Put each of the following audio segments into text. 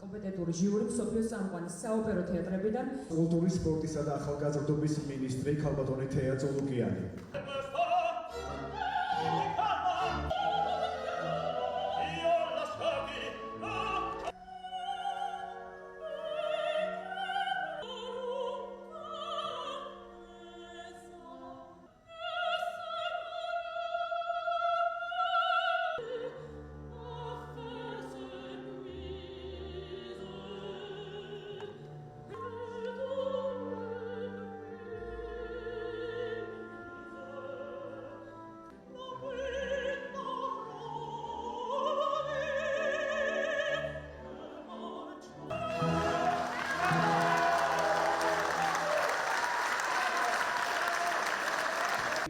კომპეტენტური ჟიური მსოფლიოს წამყვანი საოპერო თეატრებიდან კულტურის, სპორტისა და ახალგაზრდობის მინისტრი ქალბატონი თეა წულუკიანი.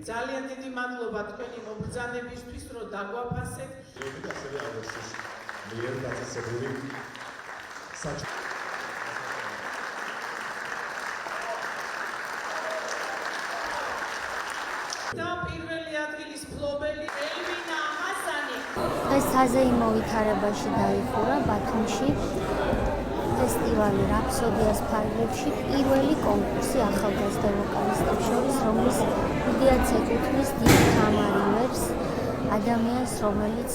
ძალიან დიდი მადლობა თქვენი მობრძანებისთვის, რომ დაგვაფასეთ. ასევე აღნიშნეს მიერ დაწესებული და პირველი ადგილის მფლობელი ელვინა ამასანი. ეს საზეიმო ვითარებაში დაიხურა ბათუმში ფესტივალი რაფსოდიას ფარგლებში პირველი კონკურსი ახალგაზრდა ვოკალისტებს შორის, რომლის იდეაც ეკუთვნის დიდ თამარ ადამიანს, რომელიც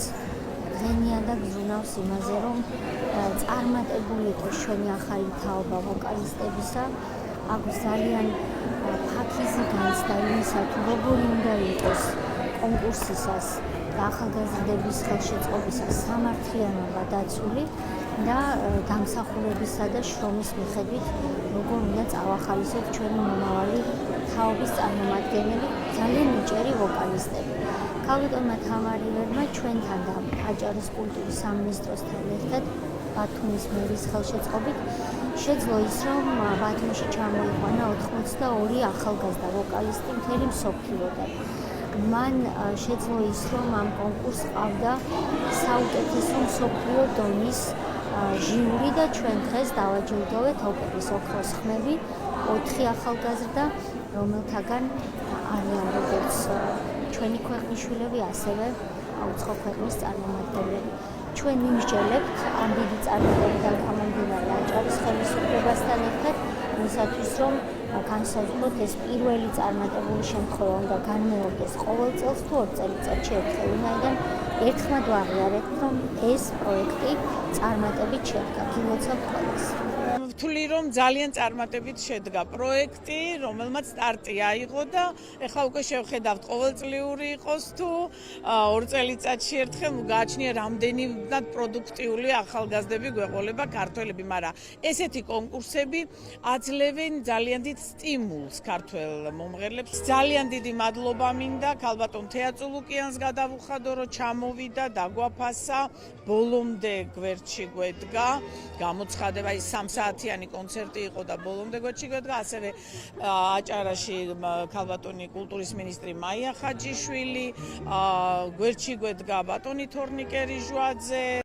ღენია და გზრუნავს იმაზე, რომ წარმატებული იყოს ჩვენი ახალი თაობა ვოკალისტებისა. აქვს ძალიან ფაქიზი განცდა იმისა, თუ როგორი უნდა იყოს კონკურსისას და ახალგაზრდების ხელშეწყობისას სამართლიანობა დაცული და დამსახურებისა და შრომის მიხედვით როგორ უნდა წავახალისოთ ჩვენი მომავალი თაობის წარმომადგენელი ძალიან ნიჭიერი ვოკალისტები. ქალბატონმა თამარ ივერმა ჩვენთან და აჭარის კულტურის სამინისტროსთან ერთად ბათუმის მერის ხელშეწყობით შეძლო ის, რომ ბათუმში ჩამოიყვანა 82 ახალგაზრდა ვოკალისტი მთელი მსოფლიოდან. მან შეძლო ის, რომ ამ კონკურსს ყავდა საუკეთესო მსოფლიო დონის ჟიური და ჩვენ დღეს დავაჯილდოვეთ ოპერის ოქროს ხმები 4 ახალგაზრდა, რომელთაგან არიან როგორც ჩვენი ქვეყნის შვილები, ასევე უცხო ქვეყნის წარმომადგენლები. ჩვენ მიმსჯელებთ ამ დიდი წარმატებიდან გამომდინარე აჭარის ხელისუფლებასთან ერთად იმისათვის, რომ განსაზღვროთ ეს პირველი წარმატებული შემთხვევა უნდა განმეორდეს ყოველ წელს თუ 2 წელიწადში ერთხელ, ვინაიდან ერთხმად ვაღიარებთ, რომ ეს პროექტი წარმატებით შედგა. გილოცავთ ყველას. ვთვლი, რომ ძალიან წარმატებით შედგა პროექტი, რომელმაც სტარტი აიღო და ეხლა უკვე შევხედავთ ყოველწლიური იყოს თუ 2 წელიწადში ერთხელ გააჩნია რამდენად პროდუქტიული ახალგაზრდები გვეყოლება ქართველები, მაგრამ ესეთი კონკურსები აძლევენ ძალიან დიდ სტიმულს ქართველ მომღერლებს. ძალიან დიდი მადლობა მინდა ქალბატონ თეა წულუკიანს გადავუხადო, რომ ჩამოვიდა, დაგვაფასა, ბოლომდე გვერდში გვედგა, გამოცხადება ის 3 საათიანი კონცერტი იყო და ბოლომდე გვერდში გვედგა, ასევე აჭარაში ქალბატონი კულტურის მინისტრი მაია ხაჯიშვილი, გვერდში გვედგა ბატონი თორნიკე რიჟვაძე.